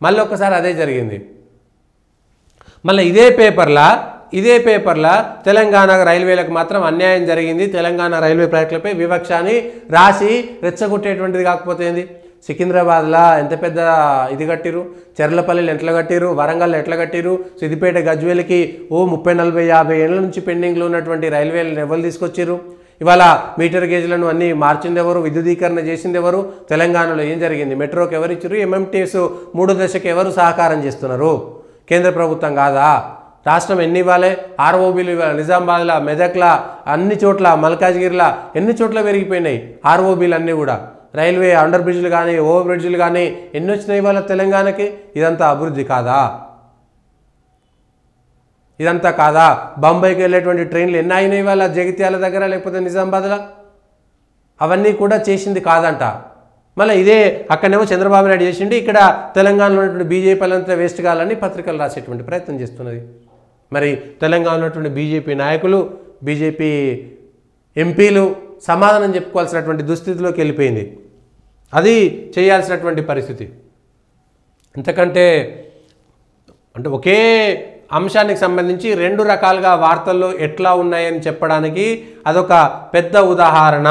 మళ్ళీ ఒక్కసారి అదే జరిగింది. మళ్ళీ ఇదే పేపర్లా తెలంగాణ రైల్వేలకు మాత్రం అన్యాయం జరిగింది, తెలంగాణ రైల్వే ప్రాజెక్టులపై వివక్ష అని రాసి రెచ్చగొట్టేటువంటిది కాకపోతే ఏంది? సికింద్రాబాద్లో ఎంత పెద్ద ఇది కట్టిరు, చెర్లపల్లిలో ఎట్లా కట్టిరు, వరంగల్లో ఎట్లా కట్టిరు, సిద్దిపేట గజ్వేల్కి 30-40-50 ఏళ్ళ నుంచి పెండింగ్లో ఉన్నటువంటి రైల్వేలను ఎవరు తీసుకొచ్చారు? ఇవాళ మీటర్ గేజ్లను అన్నీ మార్చింది ఎవరు? విద్యుదీకరణ చేసింది ఎవరు? తెలంగాణలో ఏం జరిగింది? మెట్రోకి ఎవరు ఇచ్చారు? ఎంఎంటీఎస్ 3 దశకి ఎవరు సహకారం చేస్తున్నారు? కేంద్ర ప్రభుత్వం కాదా? రాష్ట్రం ఎన్ని ఇవ్వాలి? ఆర్ఓబీలు ఇవ్వాలి. నిజామాబాద్లో, మెదక్లా, అన్ని చోట్ల, మల్కాజ్గిరిలా ఎన్ని చోట్ల పెరిగిపోయినాయి ఆర్ఓబీలు అన్నీ కూడా. రైల్వే అండర్ బ్రిడ్జ్లు కానీ, ఓవర్ బ్రిడ్జ్లు కానీ ఎన్ని వచ్చినాయి ఇవాళ తెలంగాణకి? ఇదంతా అభివృద్ధి కాదా? ఇదంతా కాదా? బొంబాయికి వెళ్ళేటువంటి ట్రైన్లు ఎన్ని అయినాయి ఇవాళ జగిత్యాల దగ్గర, లేకపోతే నిజామాబాద్లో? అవన్నీ కూడా చేసింది కాదంట. మళ్ళీ ఇదే అక్కడనేమో చంద్రబాబు నాయుడు చేసిండి, ఇక్కడ తెలంగాణలో ఉన్నటువంటి బీజేపీ అంతా వేస్ట్ కావాలని పత్రికలు రాసేటువంటి ప్రయత్నం చేస్తున్నది. మరి తెలంగాణలో ఉన్నటువంటి బీజేపీ నాయకులు, బీజేపీ ఎంపీలు సమాధానం చెప్పుకోవాల్సినటువంటి దుస్థితిలోకి వెళ్ళిపోయింది. అది చేయాల్సినటువంటి పరిస్థితి. అంతకంటే అంటే ఒకే అంశానికి సంబంధించి 2 రకాలుగా వార్తల్లో ఎట్లా ఉన్నాయని చెప్పడానికి అదొక పెద్ద ఉదాహరణ.